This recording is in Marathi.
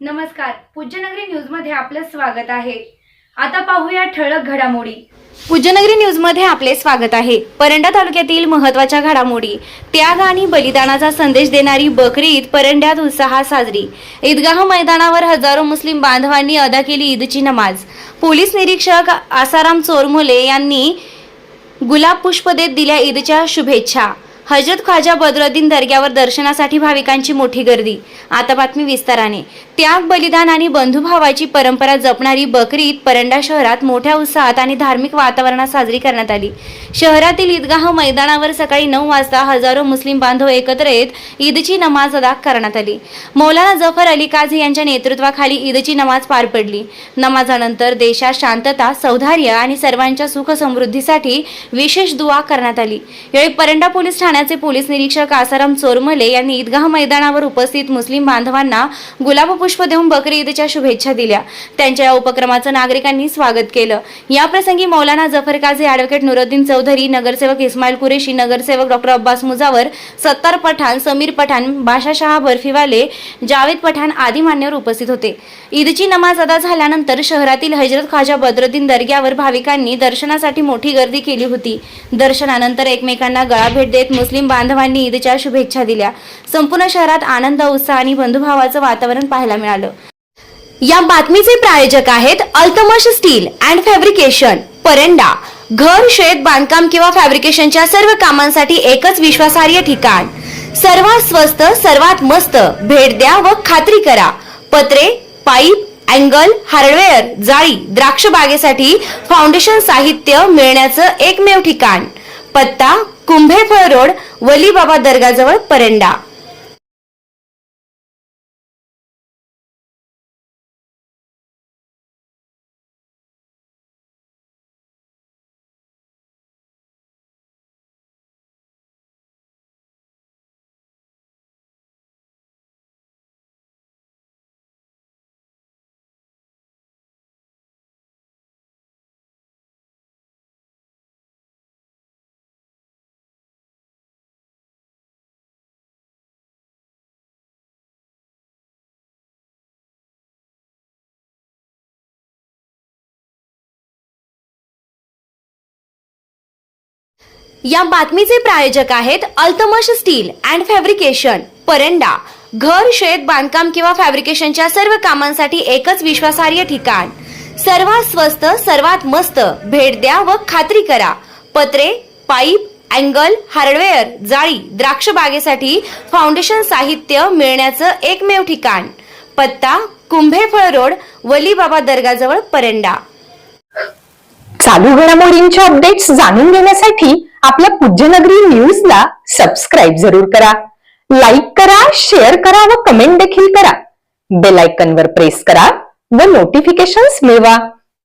नमस्कार, पूज्यनगरी न्यूज मध्ये आपलं स्वागत आहे। आता पाहूया ठळक घडामोडी। पूज्यनगरी न्यूज मध्ये आपले स्वागत आहे। परंडा तालुक्यातील महत्त्वाच्या घडामोडी। त्याग आणि बलिदानाचा संदेश देणारी बकरी ईद परंड्यात उत्साहात साजरी। ईदगाह मैदानावर हजारो मुस्लिम बांधवांनी अदा केली ईदची नमाज। पोलीस निरीक्षक आसाराम चोरमोले यांनी गुलाब पुष्प देत दिल्या ईदच्या शुभेच्छा। हजरत ख्वाजा बद्रुद्दीन दर्ग्यावर दर्शनासाठी भाविकांची मोठी गर्दी। आता बातमी विस्ताराने। त्याग बलिदान आणि बंधुभावाची परंपरा जपणारी बकरी ईद परंडा शहरात मोठ्या उत्साहात आणि धार्मिक वातावरणात साजरी करण्यात आली। शहरातील ईदगाह मैदानावर सकाळी 9 वाजता हजारो मुस्लिम बांधव एकत्र येत ईदची नमाज अदा करण्यात आली। मौलाना जफर अली काझी यांच्या नेतृत्वाखाली ईदची नमाज पार पडली। नमाजानंतर देशात शांतता, सौहार्द आणि सर्वांच्या सुख समृद्धीसाठी विशेष दुआ करण्यात आली। यावेळी परंडा पोलीस ठाण्याचे पोलीस निरीक्षक आसाराम चोरमले यांनी ईदगाह मैदानावर उपस्थित मुस्लिम बांधवांना गुलाब पुष्प देऊन बकरी ईदच्या शुभेच्छा दिल्या। त्यांच्या या उपक्रमाचं नागरिकांनी स्वागत केलं। या प्रसंगी मौलाना जफर काझी, ॲडव्होकेट नुरुद्दीन चौधरी, नगरसेवक इस्माईल कुरेशी, नगरसेवक डॉक्टर अब्बास मुजावर, सत्तार पठाण, समीर पठाण, बादशाह बर्फीवाले, जावेद पठाण आदी मान्यवर उपस्थित होते। ईदची नमाज अदा झाल्यानंतर शहरातील हजरत ख्वाजा बद्रुद्दीन दर्ग्यावर भाविकांनी दर्शनासाठी मोठी गर्दी केली होती। दर्शनानंतर एकमेकांना गळा भेट देत मुस्लिम बांधवांनी ईदच्या शुभेच्छा दिल्या। संपूर्ण शहरात आनंद, उत्साह आणि बंधुभावाचं वातावरण पाहायला मिळालं। या बातमीचे प्रायोजक आहेत Altamash steel and fabrication, Paranda. घर, शेत, बांधकाम किंवा फॅब्रिकेशनच्या सर्व कामांसाठी एकच विश्वासार्ह ठिकाण। सर्वात स्वस्त, सर्वात मस्त। भेट द्या व खात्री करा। पत्रे, पाईप, अँगल, हार्डवेअर, जाळी, द्राक्ष बागेसाठी फाउंडेशन साहित्य मिळण्याचं एकमेव ठिकाण। पत्ता: कुंभेफळ रोड, वली बाबा दर्गाजवळ, परंडा। या बातमीचे प्रायोजक आहेत Altamash steel and fabrication, Paranda. घर, शेत, बांधकाम किंवा फॅब्रिकेशनच्या सर्व कामांसाठी एकच विश्वासार्ह ठिकाण। सर्वात स्वस्त, सर्वात मस्त। भेट द्या व खात्री करा। पत्रे, पाईप, अँगल, हार्डवेअर, जाळी, द्राक्ष बागेसाठी फाउंडेशन साहित्य मिळण्याचं एकमेव ठिकाण। पत्ता: कुंभेफळ रोड, वली बाबा दर्गाजवळ, परंडा। चालू घडामोडींचे अपडेट्स जाणून घेण्यासाठी आपल्या पूज्यनगरी न्यूजला सबस्क्राईब जरूर करा, लाईक करा, शेअर करा व कमेंट देखील करा। बेल आयकॉनवर प्रेस करा व नोटिफिकेशन्स मिळवा।